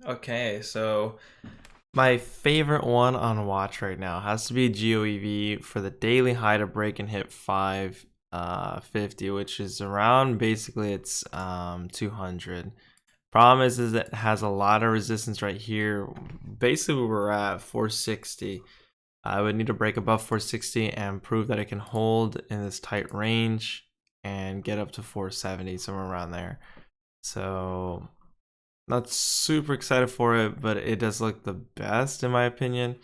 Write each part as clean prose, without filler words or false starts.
Okay, so my favorite one on watch right now has to be GOEV for the daily high to break and hit 550, which is around basically it's 200. Problem is that it has a lot of resistance right here. Basically, we're at 460. I would need to break above 460 and prove that it can hold in this tight range and get up to 470, somewhere around there. So not super excited for it, but it does look the best in my opinion.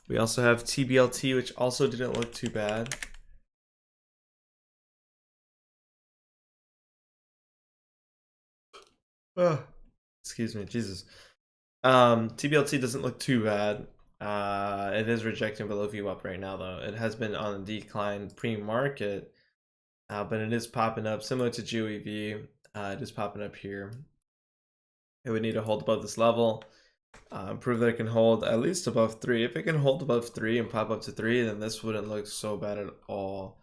We also have TBLT, which also didn't look too bad. Oh, excuse me, Jesus. TBLT doesn't look too bad. It is rejecting below VWAP right now, though. It has been on a decline pre-market, but it is popping up similar to GOEV. It is popping up here. It would need to hold above this level. Prove that it can hold at least above 3. If it can hold above 3 and pop up to 3, then this wouldn't look so bad at all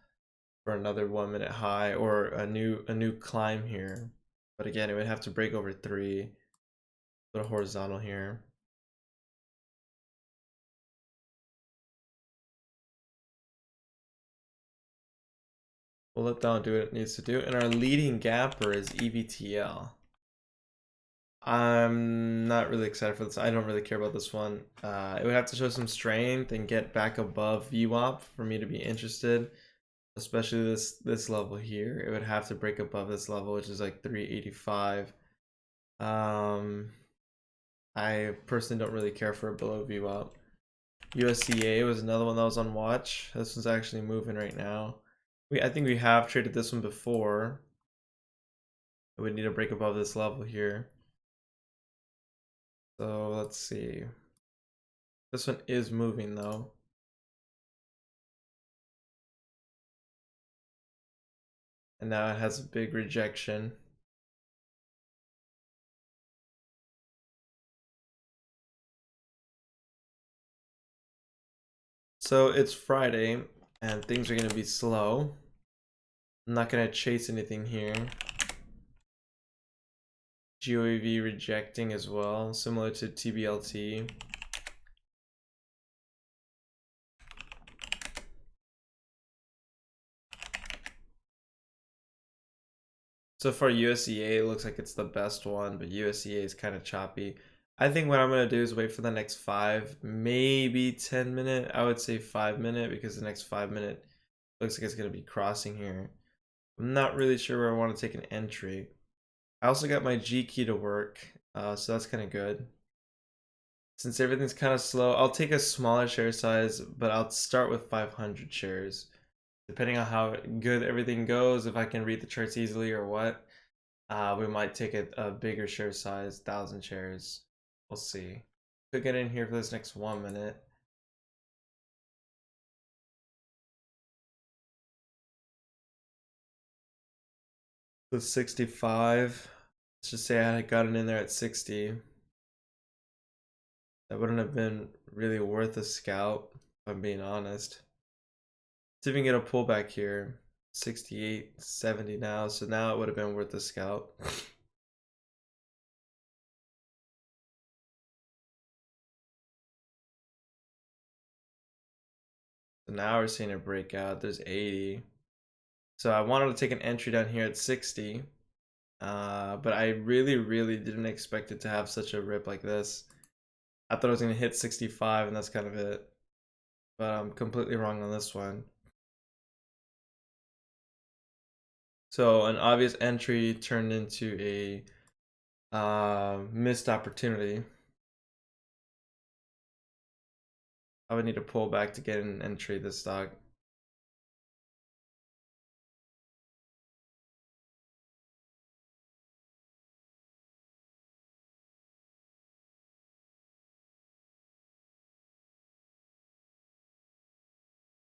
for another 1 minute high or a new climb here. But again, it would have to break over 3. Put a horizontal here. We'll let down do what it needs to do. And our leading gapper is EVTL. I'm not really excited for this. I don't really care about this one. It would have to show some strength and get back above VWAP for me to be interested. Especially this level here. It would have to break above this level, which is like 385. I personally don't really care for a below VWAP. USEA was another one that was on watch. This one's actually moving right now. I think we have traded this one before. We need to break above this level here. So let's see. This one is moving though. And now it has a big rejection. So it's Friday and things are going to be slow. I'm not going to chase anything here. GOEV rejecting as well, similar to TBLT. So far USEA looks like it's the best one, but USEA is kind of choppy. I think what I'm going to do is wait for the next 5, maybe 10 minute. I would say 5 minute because the next 5 minute looks like it's going to be crossing here. I'm not really sure where I want to take an entry. I also got my G key to work, so that's kind of good. Since everything's kind of slow, I'll take a smaller share size, but I'll start with 500 shares. Depending on how good everything goes, if I can read the charts easily or what, we might take a bigger share size, 1,000 shares. We'll see. Could get in here for this next 1 minute. The 65. Let's just say I had gotten in there at 60. That wouldn't have been really worth a scalp, if I'm being honest. Let's even get a pullback here. 68, 70 now, so now it would have been worth a scalp. So now we're seeing a breakout. There's 80. So I wanted to take an entry down here at 60. But I really didn't expect it to have such a rip like this. I thought it was going to hit 65 and that's kind of it. But I'm completely wrong on this one. So an obvious entry turned into a missed opportunity. I would need to pull back to get an entry this stock.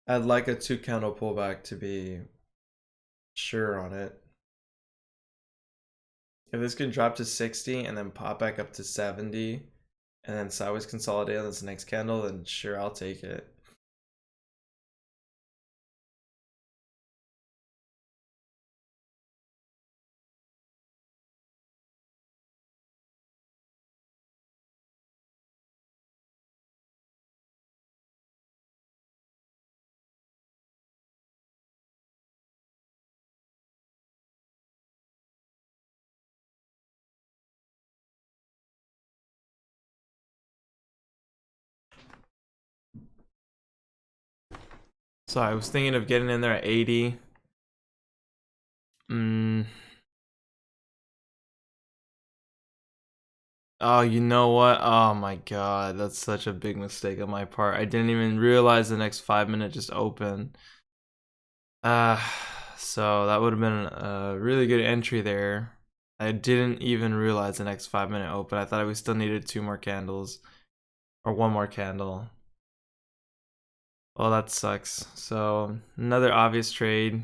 I'd like a 2 candle pullback to be sure on it. If this can drop to 60 and then pop back up to 70 and then sideways consolidate on this next candle, then sure, I'll take it. So I was thinking of getting in there at 80. Oh, you know what? Oh my god, that's such a big mistake on my part. I didn't even realize the next 5 minute just opened. Uh, so that would have been a really good entry there. I didn't even realize the next 5 minute open. I thought we still needed two more candles or one more candle. Well, that sucks. So another obvious trade.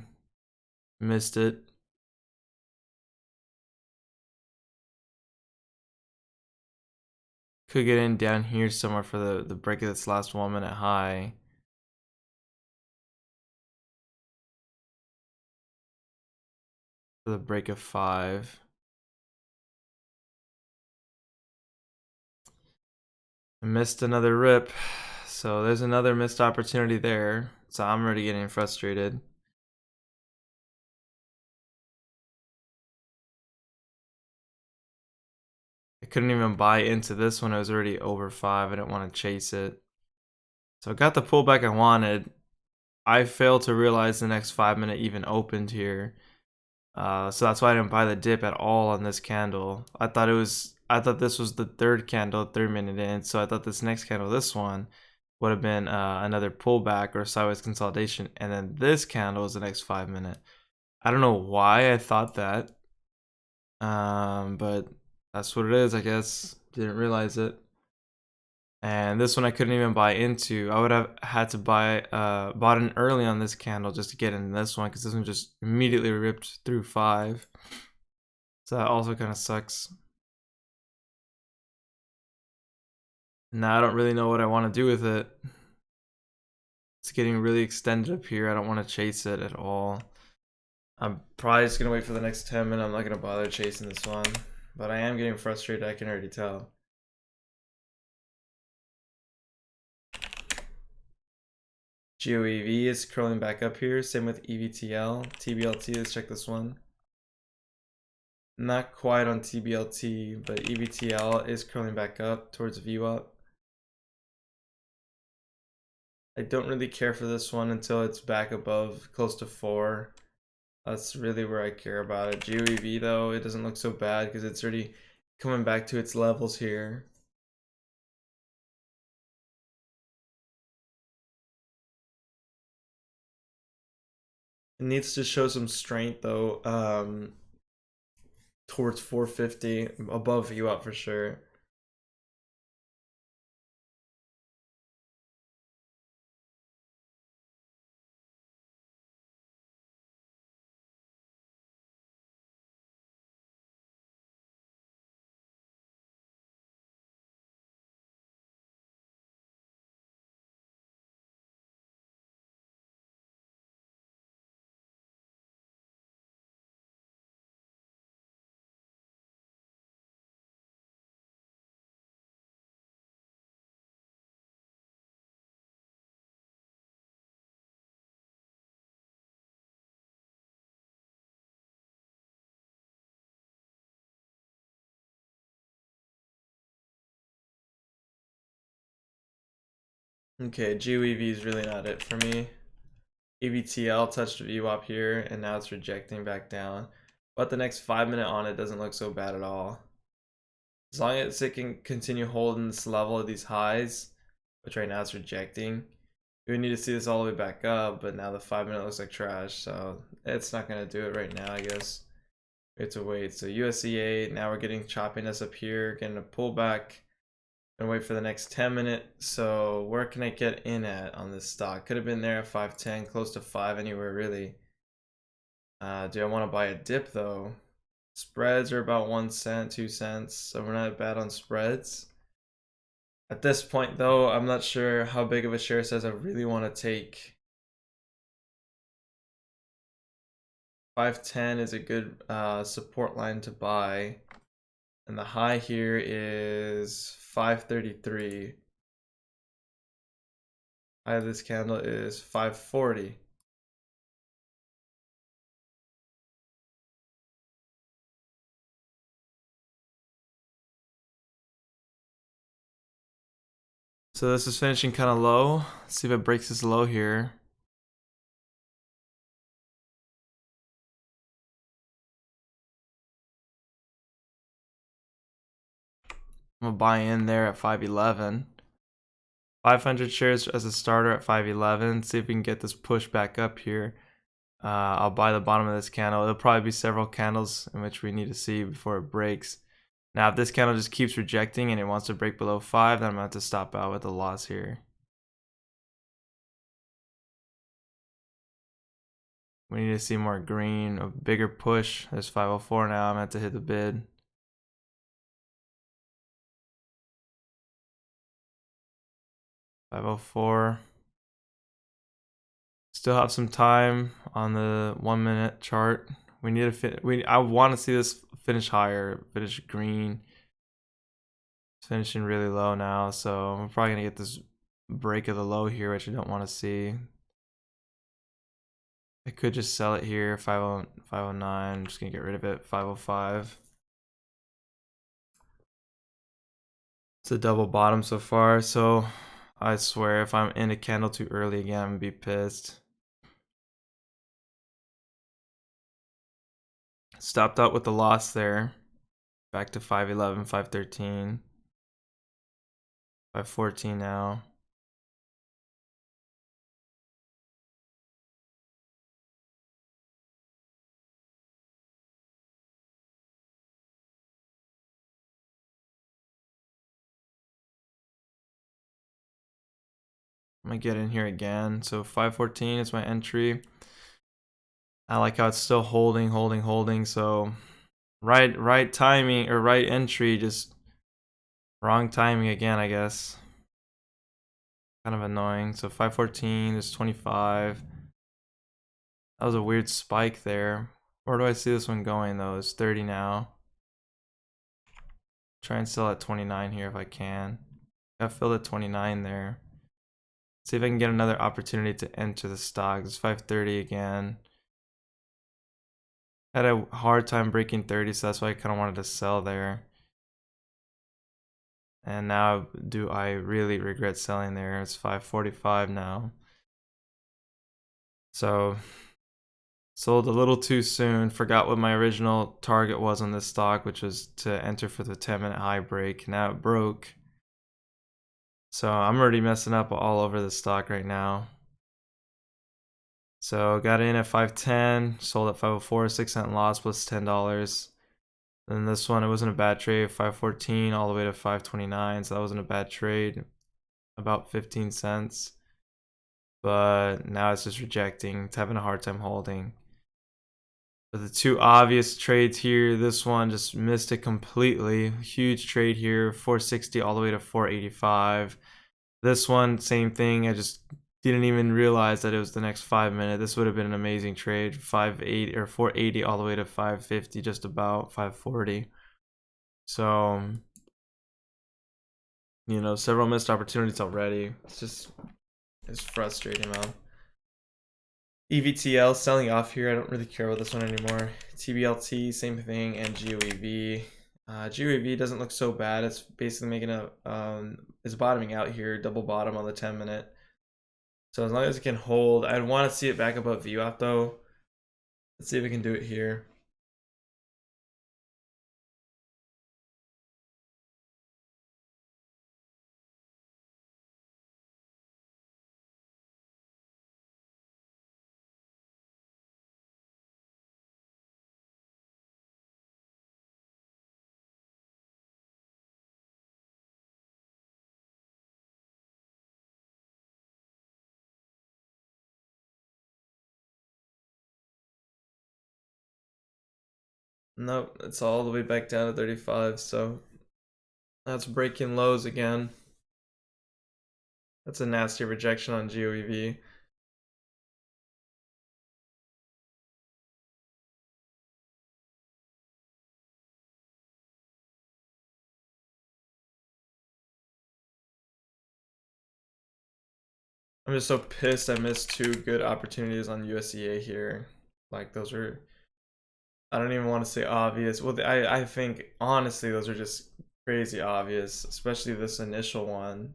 Missed it. Could get in down here somewhere for the break of this last 1 minute high. For the break of 5. I missed another rip. So there's another missed opportunity there. So I'm already getting frustrated. I couldn't even buy into this one. It was already over 5. I didn't want to chase it. So I got the pullback I wanted. I failed to realize the next 5 minute even opened here. So that's why I didn't buy the dip at all on this candle. I thought this was the third candle, 3 minute in. So I thought this next candle, this one, would have been another pullback or sideways consolidation. And then this candle is the next 5 minute. I don't know why I thought that. But that's what it is, I guess. Didn't realize it. And this one I couldn't even buy into. I would have had to bought in early on this candle just to get in this one, because this one just immediately ripped through 5. So that also kind of sucks. Now I don't really know what I want to do with it. It's getting really extended up here. I don't want to chase it at all. I'm probably just going to wait for the next 10 minutes. I'm not going to bother chasing this one. But I am getting frustrated, I can already tell. GOEV is curling back up here. Same with EVTL. TBLT, let's check this one. Not quite on TBLT, but EVTL is curling back up towards VWAP. I don't really care for this one until it's back above close to 4. That's really where I care about it. GOEV though, it doesn't look so bad because it's already coming back to its levels here. It needs to show some strength though, towards 450, above VWAP for sure. Okay, GOEV is really not it for me. EVTL touched VWAP here, and now it's rejecting back down. But the next 5 minute on it doesn't look so bad at all. As long as it can continue holding this level of these highs, which right now it's rejecting, we need to see this all the way back up, but now the 5 minute looks like trash, so it's not going to do it right now, I guess. We have to wait. So USEA, now we're getting choppiness up here, getting a pullback. And wait for the next 10 minutes. So where can I get in at on this stock? Could have been there at 510, close to 5 anywhere really. Do I want to buy a dip though? Spreads are about 1 cent, 2 cents, so we're not bad on spreads. At this point though, I'm not sure how big of a share size I really want to take. 510 is a good support line to buy. And the high here is 533. High of this candle is 540. So this is finishing kind of low. Let's see if it breaks this low here. I'm gonna buy in there at 511. 500 shares as a starter at 511. See if we can get this push back up here. I'll buy the bottom of this candle. There'll probably be several candles in which we need to see before it breaks. Now, if this candle just keeps rejecting and it wants to break below 5, then I'm going to have to stop out with a loss here. We need to see more green, a bigger push. There's 504 now. I'm going to have to hit the bid. $504. Still have some time on the 1 minute chart. We need to I want to see this finish higher, finish green. It's finishing really low now, so I'm probably gonna get this break of the low here, which I don't want to see. I could just sell it here, 509. I'm just gonna get rid of it, 505. It's a double bottom so far, so I swear if I'm in a candle too early again, I'm gonna be pissed. Stopped out with the loss there. Back to 511, 513. 514 now. I'm gonna get in here again. So 514 is my entry. I like how it's still holding. So right timing or right entry, just wrong timing again, I guess. Kind of annoying. So 514 is 25. That was a weird spike there. Where do I see this one going though? It's 30 now. Try and sell at 29 here if I can. I filled at 29 there. See if I can get another opportunity to enter the stock. It's 530 again. Had a hard time breaking 30, so that's why I kind of wanted to sell there. And now do I really regret selling there? It's 545 now. So sold a little too soon. Forgot what my original target was on this stock, which was to enter for the 10-minute high break. Now it broke. So I'm already messing up all over the stock right now. So got in at 510, sold at 504, 6-cent loss plus $10. Then this one, it wasn't a bad trade, 514 all the way to 529, so that wasn't a bad trade, about 15 cents. But now it's just rejecting, it's having a hard time holding. But the two obvious trades here, this one just missed it completely. Huge trade here, 460 all the way to 485. This one, same thing, I just didn't even realize that it was the next 5 minutes. This would have been an amazing trade. 580 or 480 all the way to 550, just about 540. So, you know, several missed opportunities already. It's frustrating, man. EVTL selling off here. I don't really care about this one anymore. TBLT, same thing, and GOEV. GOEV doesn't look so bad. It's basically making it's bottoming out here, double bottom on the 10-minute. So as long as it can hold, I'd want to see it back above VWAP though. Let's see if we can do it here. Nope, it's all the way back down to 35, so that's breaking lows again. That's a nasty rejection on GOEV. I'm just so pissed I missed two good opportunities on USEA here. Like those are, I don't even want to say obvious. Well, I think honestly those are just crazy obvious, especially this initial one.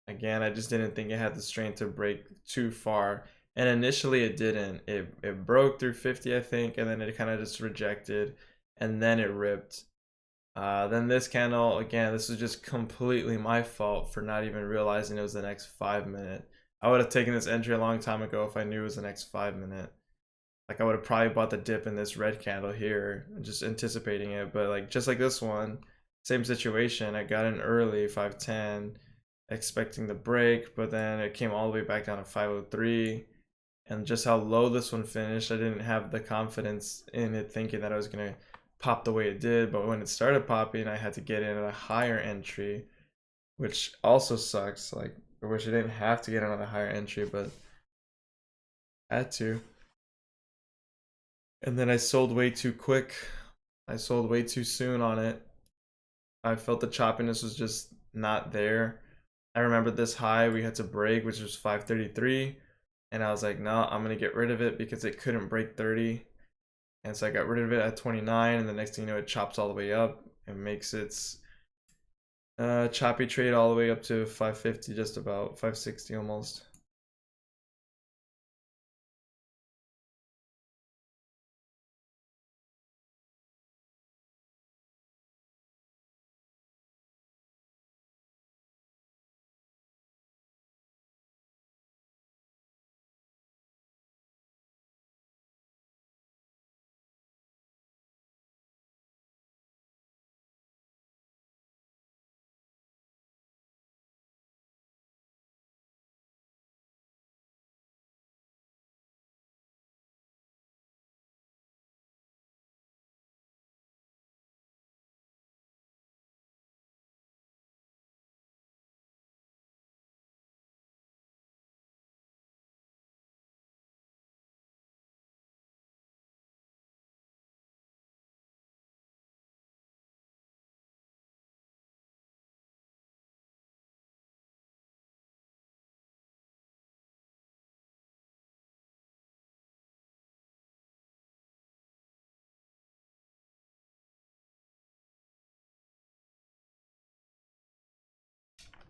Again, I just didn't think it had the strength to break too far. And initially it didn't. It broke through 50, I think, and then it kind of just rejected, and then it ripped. Then this candle, again, this was just completely my fault for not even realizing it was the next 5 minute. I would have taken this entry a long time ago if I knew it was the next 5 minute. Like I would have probably bought the dip in this red candle here, just anticipating it. But like just like this one, same situation. I got in early, 510, expecting the break, but then it came all the way back down to 503. And just how low this one finished, I didn't have the confidence in it thinking that I was gonna pop the way it did. But when it started popping, I had to get in at a higher entry, which also sucks. Like I wish I didn't have to get in on a higher entry, but I had to. And then I sold way too quick. I sold way too soon on it. I felt the choppiness was just not there. I remember this high we had to break, which was 533. And I was like, no, I'm going to get rid of it because it couldn't break 30. And so I got rid of it at 29. And the next thing you know, it chops all the way up and makes its choppy trade all the way up to 550, just about 560 almost.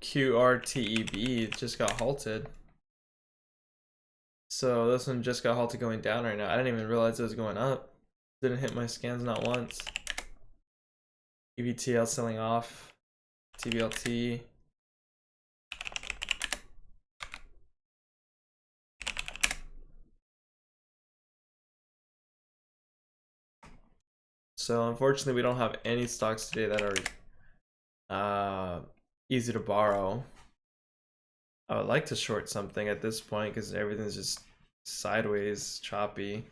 QRTEB just got halted. So this one just got halted going down right now. I didn't even realize it was going up. Didn't hit my scans not once. EVTL selling off. TBLT. So unfortunately we don't have any stocks today that are easy to borrow. I would like to short something at this point because everything's just sideways, choppy.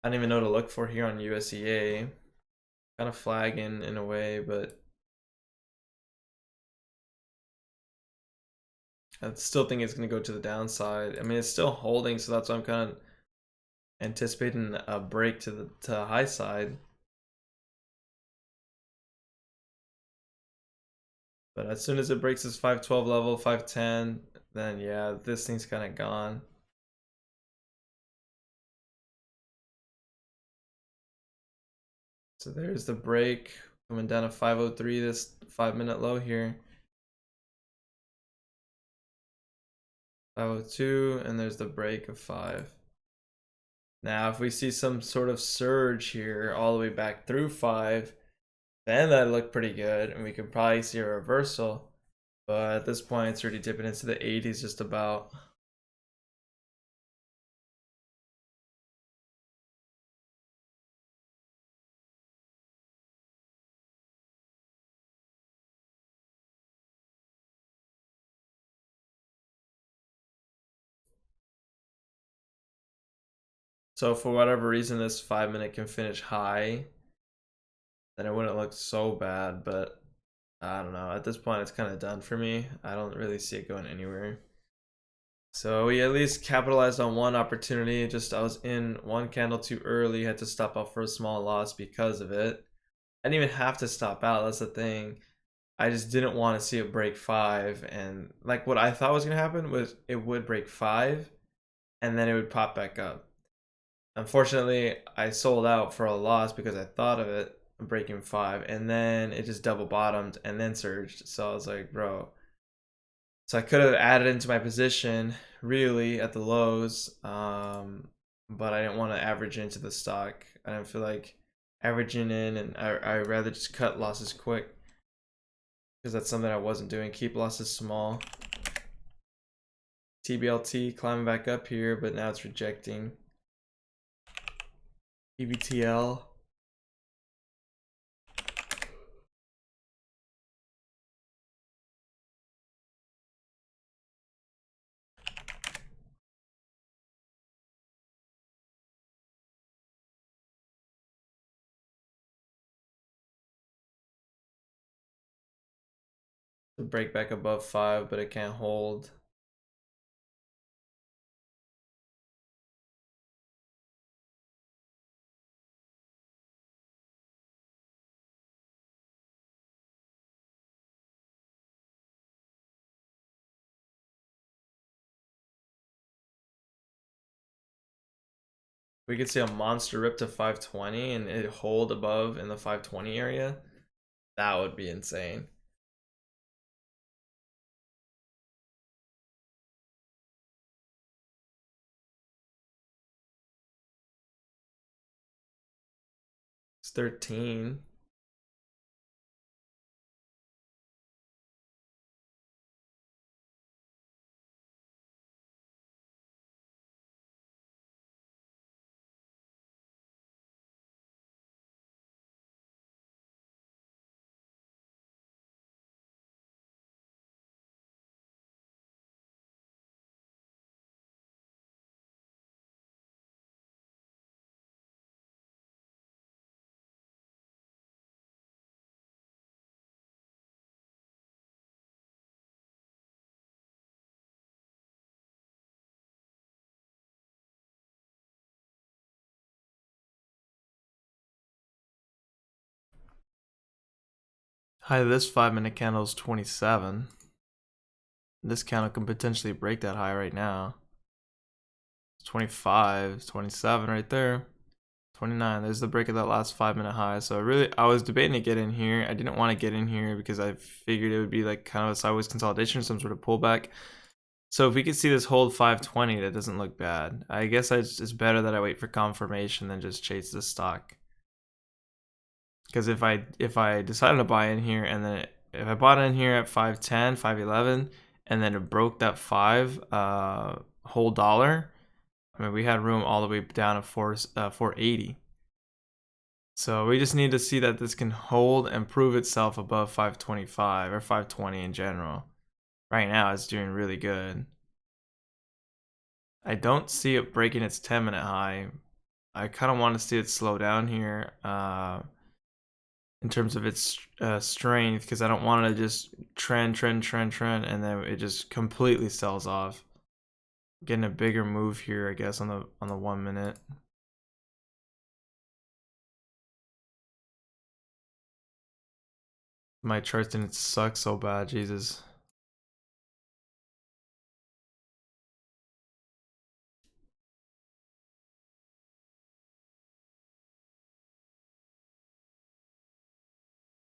I don't even know what to look for here on USEA. Kind of flagging in a way, but I still think it's going to go to the downside. I mean, it's still holding, so that's why I'm kind of anticipating a break to the high side. But as soon as it breaks this 512 level, 510, then yeah, this thing's kind of gone. So there's the break coming down to 503, this 5-minute low here. 502, and there's the break of 5. Now, if we see some sort of surge here all the way back through 5, then that looked pretty good, and we could probably see a reversal. But at this point, it's already dipping into the 80s just about. So for whatever reason, this 5-minute can finish high, then it wouldn't look so bad, but I don't know. At this point, it's kind of done for me. I don't really see it going anywhere. So we at least capitalized on one opportunity. Just I was in one candle too early, had to stop out for a small loss because of it. I didn't even have to stop out. That's the thing. I just didn't want to see it break 5. And like what I thought was going to happen was it would break 5 and then it would pop back up. Unfortunately, I sold out for a loss because I thought of it breaking 5 and then it just double bottomed and then surged. So I was like, bro. So I could have added into my position really at the lows, but I didn't want to average into the stock. I didn't feel like averaging in, and I'd rather just cut losses quick because that's something I wasn't doing. Keep losses small. TBLT climbing back up here, but now it's rejecting. EVTL. To break back above 5, but it can't hold. We could see a monster rip to 520 and it hold above in the 520 area. That would be insane. It's 13. High of this 5-minute candle is 27. This candle can potentially break that high right now. It's 25, 27 right there. 29. There's the break of that last 5-minute high. So I was debating to get in here. I didn't want to get in here because I figured it would be like kind of a sideways consolidation, some sort of pullback. So if we could see this hold 520, that doesn't look bad. I guess it's better that I wait for confirmation than just chase the stock. Because if I decided to buy in here and then if I bought in here at 510, 511, and then it broke that 5 whole dollar, I mean we had room all the way down to 480. So we just need to see that this can hold and prove itself above 525 or 520 in general. Right now it's doing really good. I don't see it breaking its 10-minute high. I kind of want to see it slow down here. In terms of its strength, because I don't want to just trend, and then it just completely sells off. Getting a bigger move here, I guess, on the 1 minute. My charts didn't suck so bad, Jesus.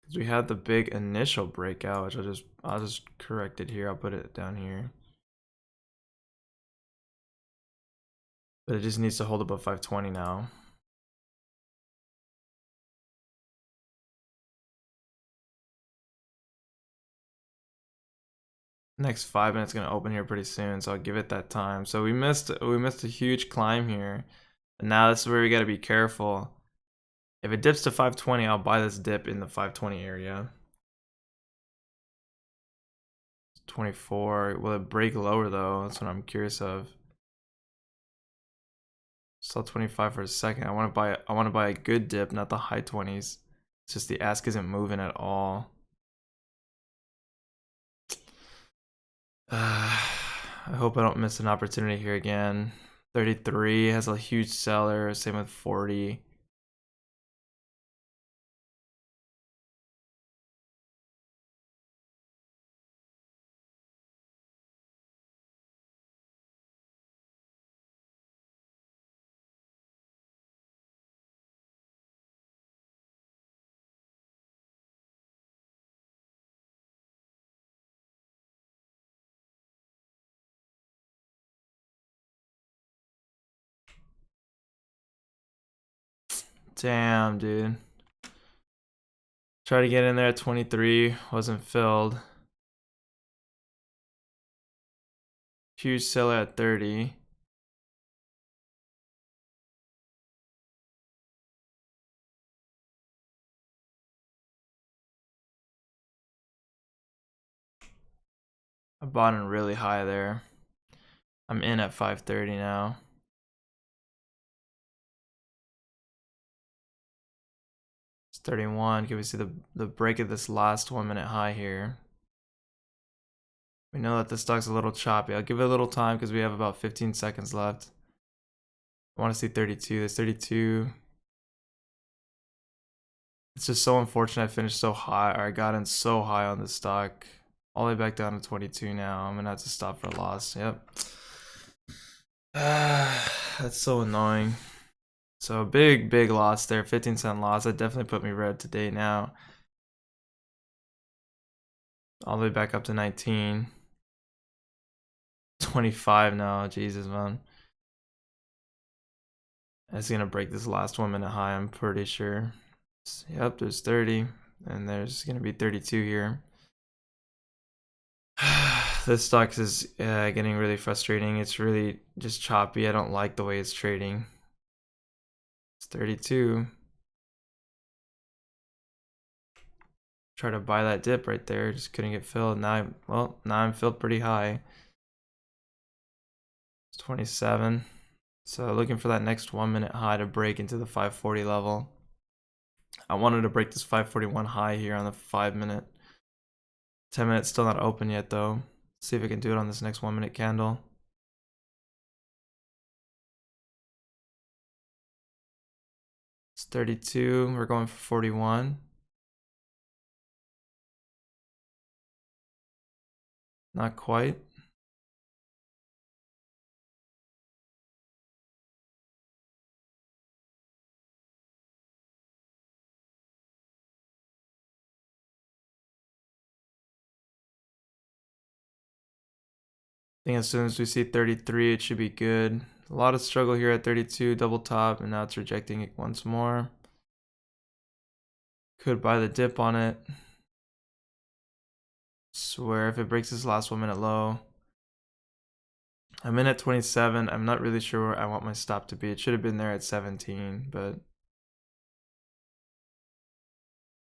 Because we had the big initial breakout, which I'll just correct it here. I'll put it down here. But it just needs to hold above 520 now. Next 5 minutes gonna open here pretty soon, so I'll give it that time. So we missed a huge climb here, and now this is where we gotta be careful. If it dips to 520, I'll buy this dip in the 520 area. 24. Will it break lower though? That's what I'm curious of. Saw 25 for a second. I want to buy a good dip, not the high 20s. It's just the ask isn't moving at all. I hope I don't miss an opportunity here again. 33 has a huge seller. Same with 40. Damn, dude. Try to get in there at 23, wasn't filled. Huge seller at 30. I bought in really high there. I'm in at 530 now. It's 31. Can we see the break of this last 1 minute high here? We know that this stock's a little choppy. I'll give it a little time because we have about 15 seconds left. I want to see 32. There's 32. It's just so unfortunate I finished so high, or I got in so high on this stock. All the way back down to 22 now. I'm going to have to stop for a loss. Yep. That's so annoying. So big loss there. 15-cent loss. That definitely put me red to date now. All the way back up to 19. 25 now. Jesus, man. It's going to break this last 1 minute high, I'm pretty sure. Yep, there's 30. And there's going to be 32 here. This stock is getting really frustrating. It's really just choppy. I don't like the way it's trading. It's 32. Try to buy that dip right there. Just couldn't get filled. Now I'm filled pretty high. It's 27. So looking for that next 1 minute high to break into the 540 level. I wanted to break this 541 high here on the 5 minute. 10 minutes still not open yet though. See if I can do it on this next 1 minute candle. It's 32. We're going for 41. Not quite. I think as soon as we see 33, it should be good. A lot of struggle here at 32, double top, and now it's rejecting it once more. Could buy the dip on it. Swear if it breaks this last 1 minute low. I'm in at 27. I'm not really sure where I want my stop to be. It should have been there at 17, but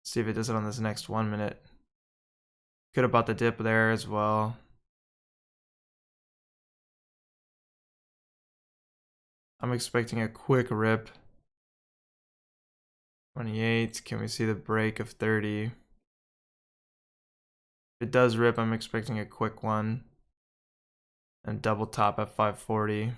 see if it does it on this next 1 minute. Could have bought the dip there as well. I'm expecting a quick rip. 28. Can we see the break of 30? If it does rip, I'm expecting a quick one. And double top at 540.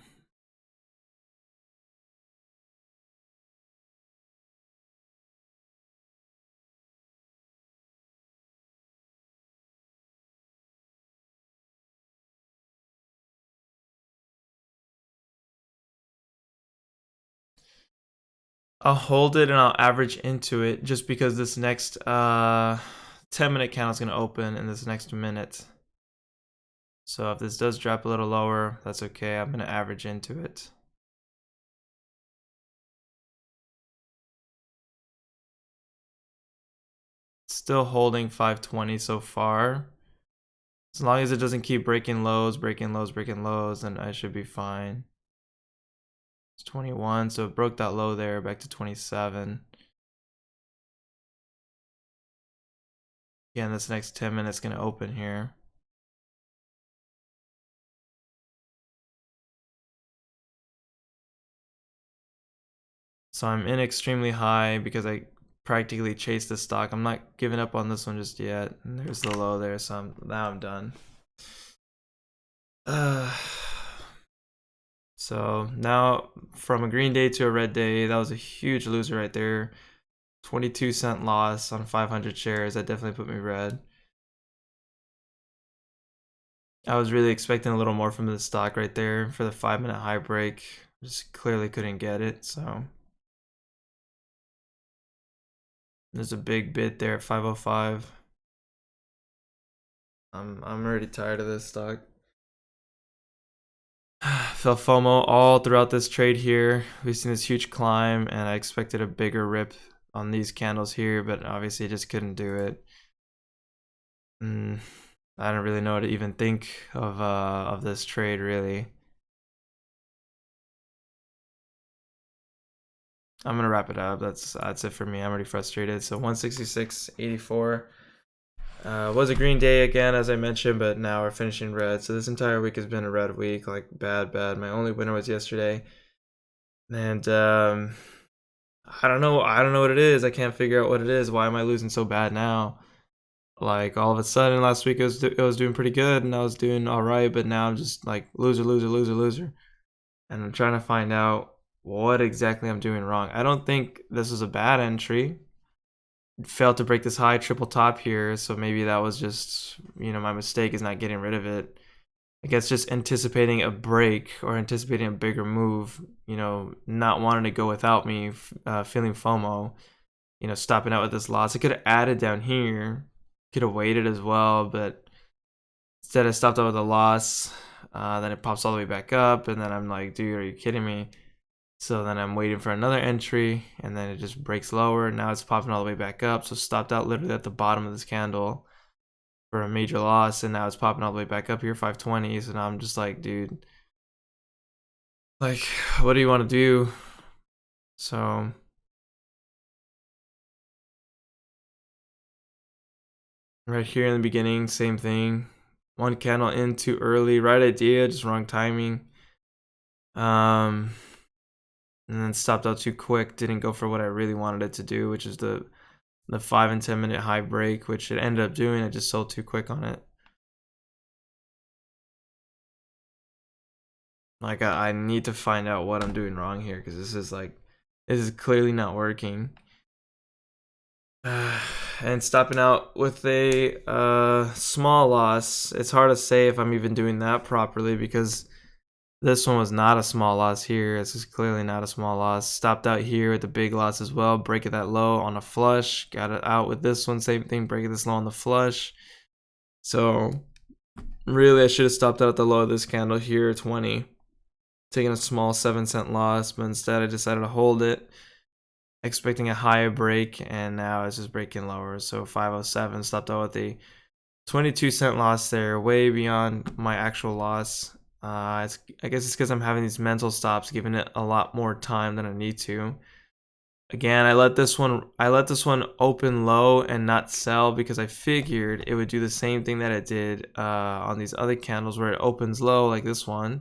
I'll hold it and I'll average into it just because this next 10-minute candle is going to open in this next minute. So if this does drop a little lower, that's okay. I'm going to average into it. Still holding 520 so far. As long as it doesn't keep breaking lows, then I should be fine. It's 21, so it broke that low there, back to 27. Again, this next 10 minutes going to open here. So I'm in extremely high because I practically chased the stock. I'm not giving up on this one just yet. And there's the low there, so now I'm done. So now from a green day to a red day, that was a huge loser right there. 22-cent loss on 500 shares. That definitely put me red. I was really expecting a little more from the stock right there for the 5-minute high break. Just clearly couldn't get it, so there's a big bid there at 505. I'm already tired of this stock. Felt FOMO all throughout this trade here. We've seen this huge climb, and I expected a bigger rip on these candles here, but obviously I just couldn't do it. I don't really know what to even think of this trade, really. I'm gonna wrap it up. That's it for me. I'm already frustrated. So 166.84 was a green day again, as I mentioned, but now we're finishing red. So this entire week has been a red week, like bad. My only winner was yesterday, and I don't know what it is. I can't figure out what it is. Why am I losing so bad now? Like all of a sudden last week it was doing pretty good and I was doing all right, but now I'm just like loser, and I'm trying to find out what exactly I'm doing wrong. I don't think this is a bad entry. It failed to break this high triple top here, so maybe that was just, my mistake is not getting rid of it. I guess just anticipating a break or anticipating a bigger move, not wanting to go without me, feeling FOMO, stopping out with this loss. I could have added down here, could have waited as well, but instead I stopped out with a loss. Then it pops all the way back up, and then I'm like, dude, are you kidding me? So then I'm waiting for another entry, and then it just breaks lower. Now it's popping all the way back up. So stopped out literally at the bottom of this candle for a major loss, and now it's popping all the way back up here, 520. So now I'm just like, dude, like, what do you want to do? So right here in the beginning, same thing. One candle in too early, right idea, just wrong timing. And then stopped out too quick, didn't go for what I really wanted it to do, which is the 5 and 10 minute high break, which it ended up doing. I just sold too quick on it. Like I need to find out what I'm doing wrong here, because this is clearly not working. And stopping out with a small loss. It's hard to say if I'm even doing that properly, because this one was not a small loss here. This is clearly not a small loss. Stopped out here with the big loss as well. Breaking that low on a flush. Got it out with this one. Same thing. Breaking this low on the flush. So really, I should have stopped out at the low of this candle here, 20. Taking a small 7-cent loss, but instead I decided to hold it, expecting a higher break, and now it's just breaking lower. So 507, stopped out with a 22-cent loss there, way beyond my actual loss. I guess it's because I'm having these mental stops, giving it a lot more time than I need to. Again, I let this one open low and not sell, because I figured it would do the same thing that it did on these other candles, where it opens low like this one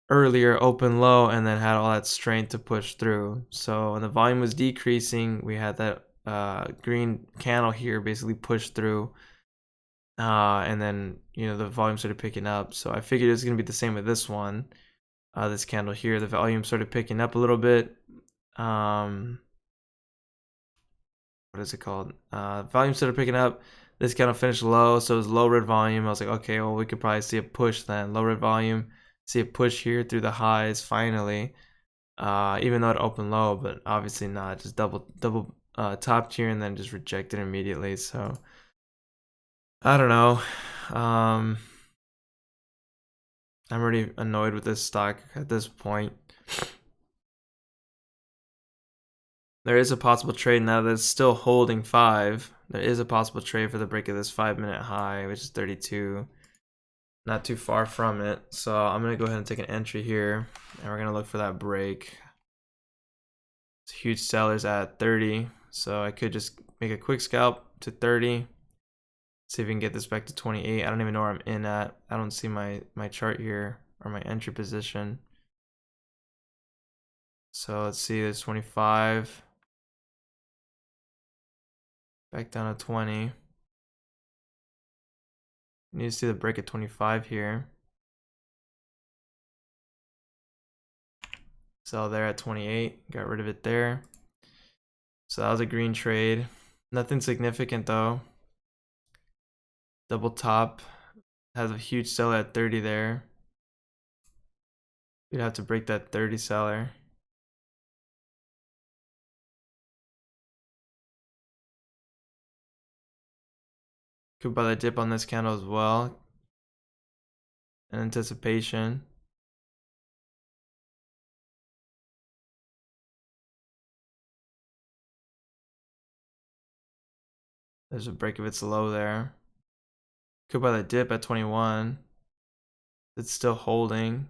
earlier, open low, and then had all that strength to push through. So when the volume was decreasing, we had that green candle here basically push through, and then the volume started picking up. So I figured it was gonna be the same with this one, this candle here. The volume started picking up a little bit. What is it called? Volume started picking up. This candle finished low, so it was low red volume. I was like, okay, well, we could probably see a push then. Low red volume, see a push here through the highs finally. Even though it opened low, but obviously not. Just double topped here and then just rejected immediately. So I don't know. I'm already annoyed with this stock at this point. There is a possible trade now that it's still holding 5. There is a possible trade for the break of this 5-minute high, which is 32. Not too far from it. So I'm going to go ahead and take an entry here, and we're going to look for that break. It's huge sellers at 30, so I could just make a quick scalp to 30. See if we can get this back to 28. I don't even know where I'm in at. I don't see my chart here, or my entry position. So let's see, there's 25. Back down to 20. Need to see the break at 25 here. Sell there at 28. Got rid of it there. So that was a green trade. Nothing significant though. Double top. Has a huge seller at 30 there. We'd have to break that 30 seller. Could buy the dip on this candle as well. In anticipation. There's a break of its low there. Could buy the dip at 21. It's still holding.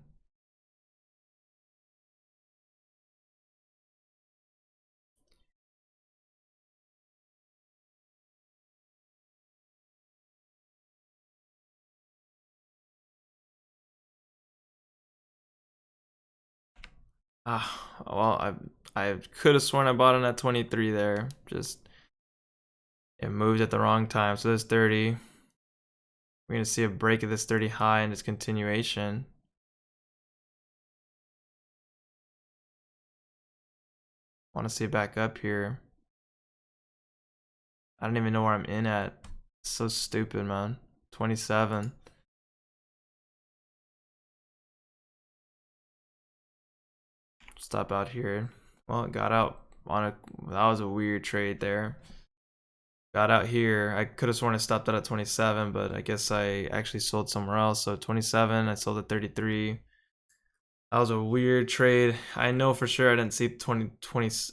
Well, I could have sworn I bought it at 23 there. Just it moved at the wrong time. So there's 30. We're gonna see a break of this 30 high and its continuation. Want to see it back up here. I don't even know where I'm in at. It's so stupid, man. 27. Stop out here. Well, it got out on a. That was a weird trade there. Got out here. I could have sworn I stopped out at 27, but I guess I actually sold somewhere else. So 27, I sold at 33. That was a weird trade. I know for sure I didn't see 20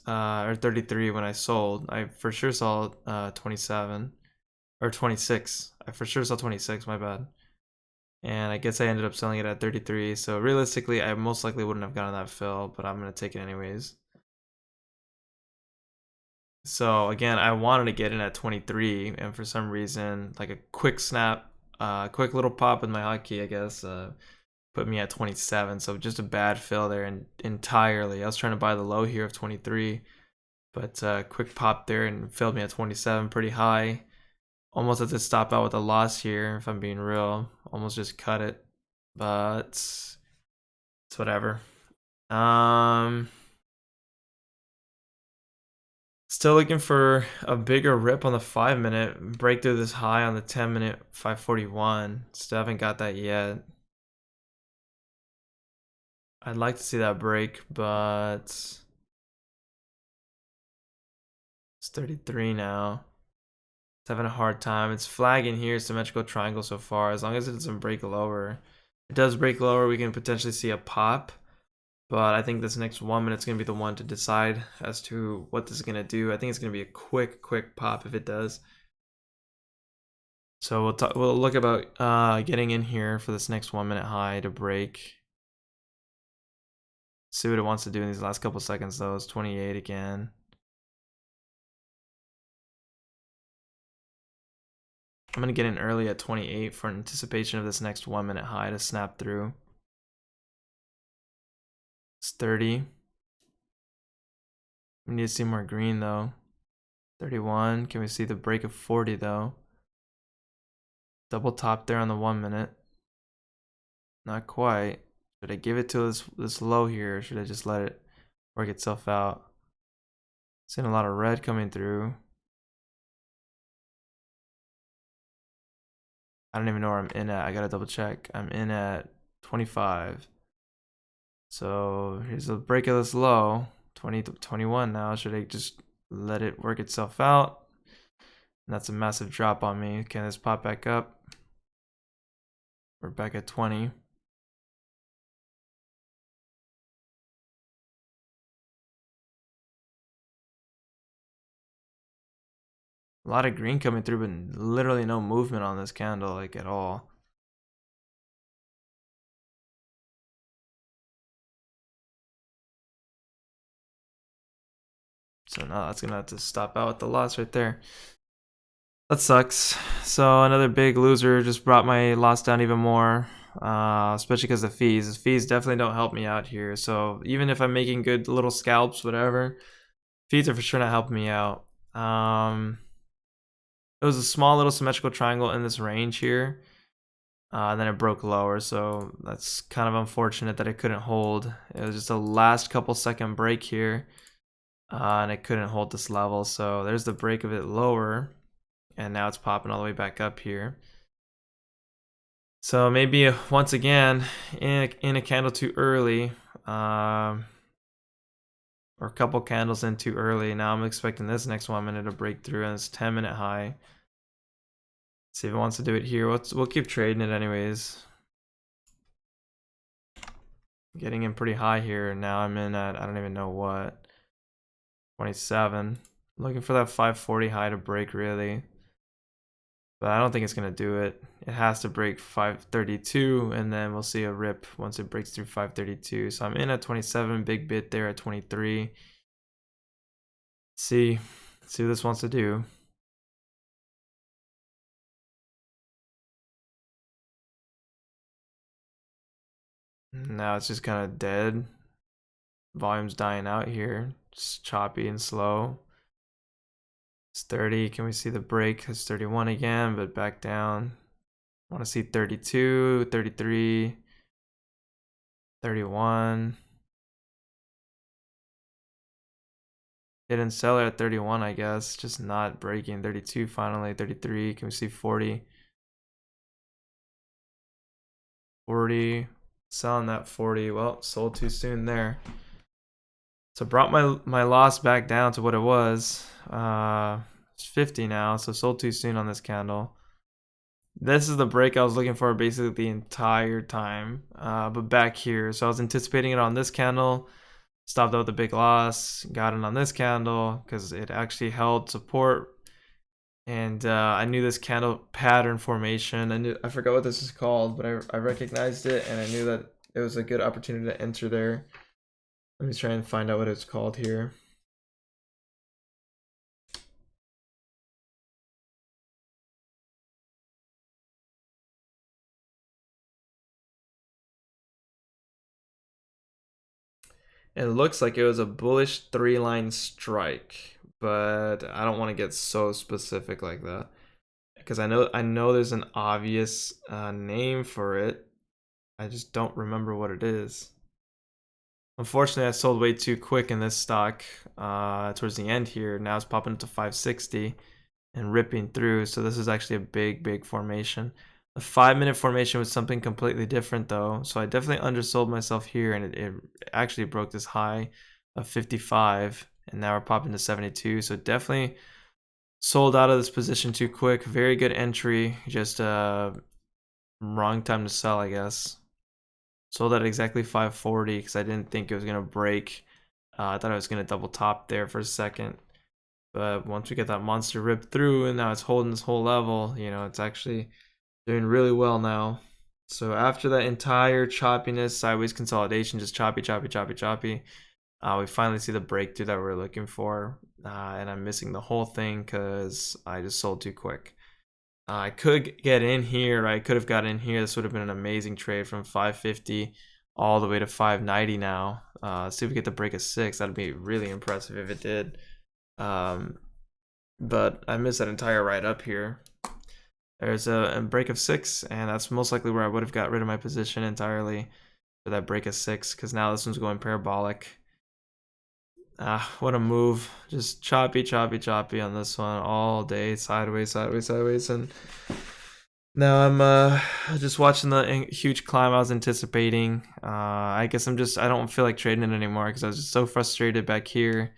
or 33 when I sold. I for sure saw 27 or 26. I for sure saw 26, my bad. And I guess I ended up selling it at 33. So realistically, I most likely wouldn't have gotten that fill, but I'm going to take it anyways. So again, I wanted to get in at 23, and for some reason, like a quick snap, quick little pop with my hotkey, I guess, put me at 27. So just a bad fill there and entirely. I was trying to buy the low here of 23, but quick pop there and filled me at 27, pretty high. Almost had to stop out with a loss here, if I'm being real. Almost just cut it, but it's whatever. Still looking for a bigger rip on the 5-minute, break through this high on the 10-minute 541. Still haven't got that yet. I'd like to see that break, but it's 33 now. It's having a hard time. It's flagging here, symmetrical triangle so far. As long as it doesn't break lower. If it does break lower, we can potentially see a pop. But I think this next 1 minute's going to be the one to decide as to what this is going to do. I think it's going to be a quick pop if it does. So we'll look about getting in here for this next 1 minute high to break. See what it wants to do in these last couple seconds though. It's 28 again. I'm going to get in early at 28 for anticipation of this next 1 minute high to snap through. It's 30. We need to see more green though. 31. Can we see the break of 40 though? Double top there on the 1 minute. Not quite. Should I give it to this low here, or should I just let it work itself out? Seeing a lot of red coming through. I don't even know where I'm in at. I gotta double check. I'm in at 25. So here's the break of this low. 20 to 21 now. Should I just let it work itself out? And that's a massive drop on me. Can this pop back up? We're back at 20. A lot of green coming through, but literally no movement on this candle, like at all. So now that's gonna have to stop out with the loss right there. That sucks. So another big loser just brought my loss down even more, especially because the fees. The fees definitely don't help me out here. So even if I'm making good little scalps, whatever, fees are for sure not helping me out. It was a small little symmetrical triangle in this range here. And then it broke lower, so that's kind of unfortunate that it couldn't hold. It was just a last couple second break here, and it couldn't hold this level. So there's the break of it lower, and now it's popping all the way back up here. So maybe once again in a candle too early, or a couple candles in too early. Now I'm expecting this next 1 minute to break through, and it's 10-minute high. See if it wants to do it here. We'll keep trading it anyways. Getting in pretty high here. Now I'm in at, I don't even know what, 27. Looking for that 540 high to break really. but I don't think it's gonna do it. It has to break 532, and then we'll see a rip once it breaks through 532. So I'm in at 27, big bit there at 23. See what this wants to do. Now it's just kind of dead. Volume's dying out here. Just choppy and slow. It's 30. Can we see the break? It's 31 again, but back down. I want to see 32, 33, 31. Hidden seller at 31, I guess. Just not breaking. 32 finally. 33. Can we see 40? 40. Selling that 40. Well, sold too soon there. So brought my loss back down to what it was. It's 50 now, so sold too soon on this candle. This is the break I was looking for basically the entire time, but back here. So I was anticipating it on this candle, stopped out with a big loss, got it on this candle because it actually held support. And I knew this candle pattern formation. I forgot what this is called, but I recognized it, and I knew that it was a good opportunity to enter there. Let me try and find out what it's called here. It looks like it was a bullish 3-line strike, but I don't want to get so specific like that because I know there's an obvious name for it. I just don't remember what it is. Unfortunately, I sold way too quick in this stock towards the end here. Now it's popping up to 560 and ripping through. So this is actually a big formation. The 5-minute formation was something completely different though. So I definitely undersold myself here, and it actually broke this high of 55, and now we're popping to 72. So definitely sold out of this position too quick. Very good entry, just wrong time to sell, I guess. Sold at exactly 540 because I didn't think it was gonna break. I thought I was gonna double top there for a second, but once we get that monster rip through, and now it's holding this whole level, you know, it's actually doing really well now. So after that entire choppiness, sideways consolidation, just choppy, we finally see the breakthrough that we're looking for, and I'm missing the whole thing because I just sold too quick. I could get in here. I could have got in here. This would have been an amazing trade from 550 all the way to 590 now. See if we get the break of 6. That'd be really impressive if it did. But I missed that entire ride up here. There's a break of 6, and that's most likely where I would have got rid of my position entirely for that break of 6, because now this one's going parabolic. What a move. Just choppy on this one all day, sideways, and now I'm just watching the huge climb I was anticipating. I guess I don't feel like trading it anymore because I was just so frustrated back here.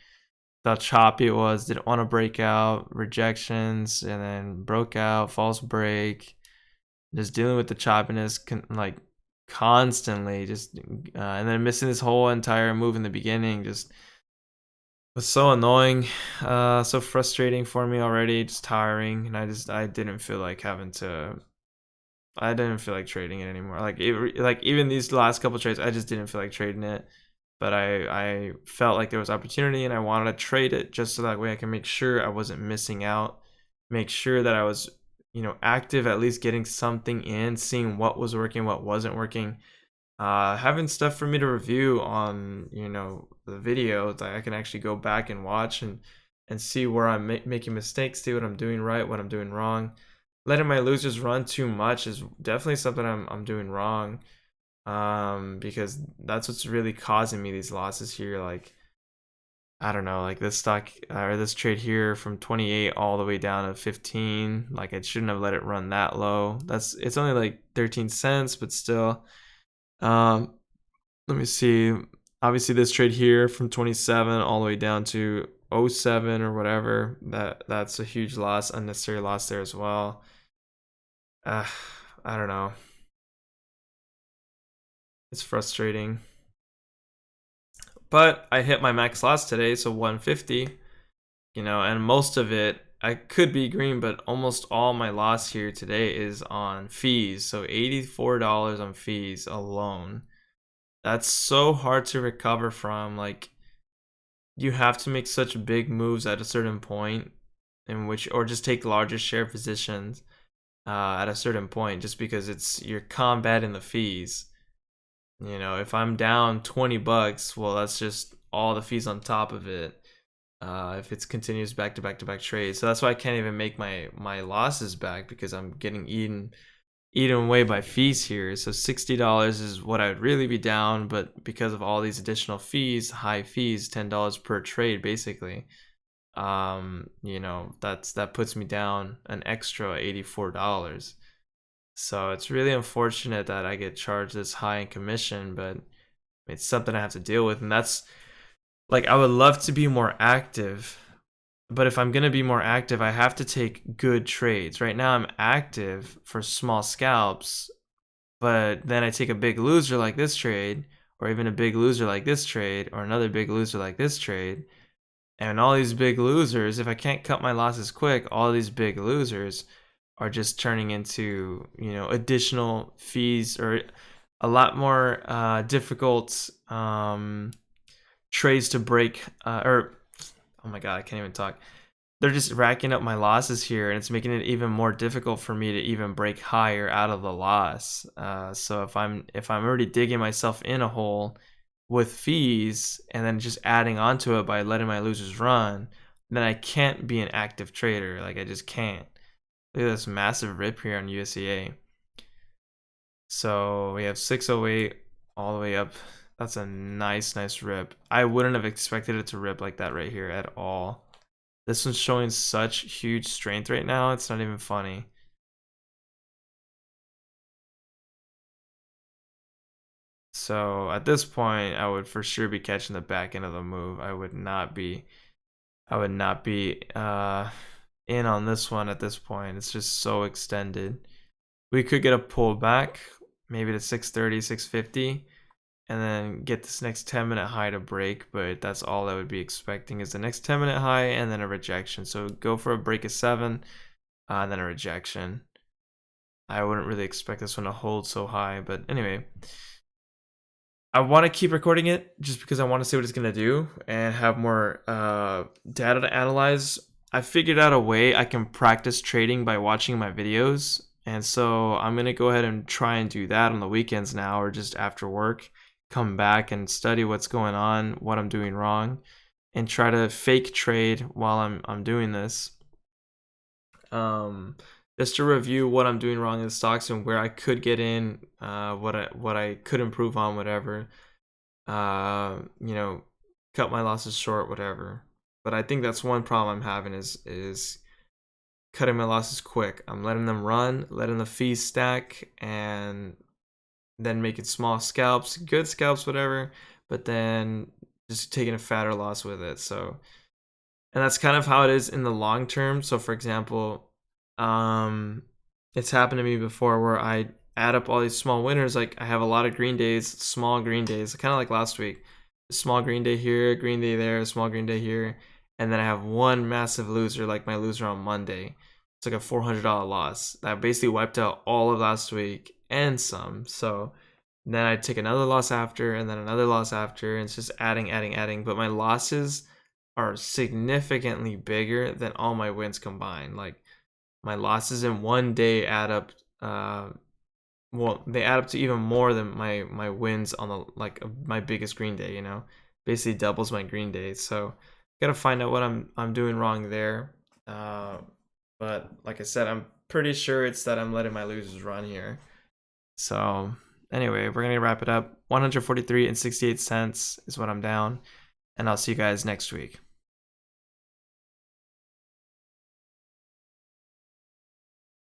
How choppy it was, didn't want to break out, rejections, and then broke out, false break. Just dealing with the choppiness like constantly, just and then missing this whole entire move in the beginning just was so annoying, so frustrating for me already, just tiring, and I didn't feel like I didn't feel like trading it anymore. Like even these last couple trades, I just didn't feel like trading it. But I felt like there was opportunity, and I wanted to trade it just so that way I can make sure I wasn't missing out, make sure that I was, you know, active, at least getting something in, seeing what was working, what wasn't working. Having stuff for me to review on, you know, the video that I can actually go back and watch and see where I'm making mistakes, see what I'm doing right, what I'm doing wrong. Letting my losers run too much is definitely something I'm doing wrong, because that's what's really causing me these losses here. Like, I don't know, like this stock or this trade here from 28 all the way down to 15. Like, I shouldn't have let it run that low. It's only like 13 cents, but still. Let me see. Obviously, this trade here from 27 all the way down to 07 or whatever. That's a huge loss, unnecessary loss there as well. I don't know. It's frustrating. But I hit my max loss today, so 150. You know, and most of it I could be green, but almost all my loss here today is on fees. So $84 on fees alone. That's so hard to recover from. Like, you have to make such big moves at a certain point in which, or just take larger share positions at a certain point, just because you're combating the fees. You know, if I'm down $20, well, that's just all the fees on top of it. If it's continuous back to back to back trades, so that's why I can't even make my losses back, because I'm getting eaten away by fees here. So $60 is what I'd really be down, but because of all these additional fees, high fees, $10 per trade basically, you know, that puts me down an extra $84. So it's really unfortunate that I get charged this high in commission, but it's something I have to deal with. And that's, like, I would love to be more active, but if I'm going to be more active, I have to take good trades. Right now I'm active for small scalps, but then I take a big loser like this trade, or even a big loser like this trade, or another big loser like this trade. And all these big losers, if I can't cut my losses quick, all these big losers are just turning into, you know, additional fees, or a lot more difficult trades to break, or oh my god, I can't even talk. They're just racking up my losses here, and it's making it even more difficult for me to even break higher out of the loss. So if I'm already digging myself in a hole with fees and then just adding onto it by letting my losers run, then I can't be an active trader. Like, I just can't. Look at this massive rip here on USEA. So we have 608 all the way up. That's a nice rip. I wouldn't have expected it to rip like that right here at all. This one's showing such huge strength right now, it's not even funny. So at this point, I would for sure be catching the back end of the move. I would not be in on this one at this point. It's just so extended. We could get a pullback, maybe to 630, 650, and then get this next 10-minute high to break, but that's all I would be expecting, is the next 10-minute high and then a rejection. So go for a break of 7, and then a rejection. I wouldn't really expect this one to hold so high, but anyway, I want to keep recording it just because I want to see what it's going to do and have more data to analyze. I figured out a way I can practice trading by watching my videos, and so I'm going to go ahead and try and do that on the weekends now, or just after work. Come back and study what's going on, what I'm doing wrong, and try to fake trade while I'm doing this. Just to review what I'm doing wrong in the stocks and where I could get in, what I could improve on, whatever. You know, cut my losses short, whatever. But I think that's one problem I'm having is cutting my losses quick. I'm letting them run, letting the fees stack, and then making small scalps, good scalps, whatever, but then just taking a fatter loss with it. So, and that's kind of how it is in the long term. So for example, it's happened to me before where I add up all these small winners. Like, I have a lot of green days, small green days, kind of like last week. A small green day here, green day there, a small green day here, and then I have one massive loser, like my loser on Monday. It's like a $400 loss that basically wiped out all of last week and some. So then I take another loss after, and then another loss after, and it's just adding. But my losses are significantly bigger than all my wins combined. Like, my losses in one day add up. Well, they add up to even more than my wins on the, like, my biggest green day. You know, basically doubles my green day. So gotta find out what I'm doing wrong there. But like I said, I'm pretty sure it's that I'm letting my losers run here. So anyway, we're gonna wrap it up. 143 and 68 cents is what I'm down, and I'll see you guys next week.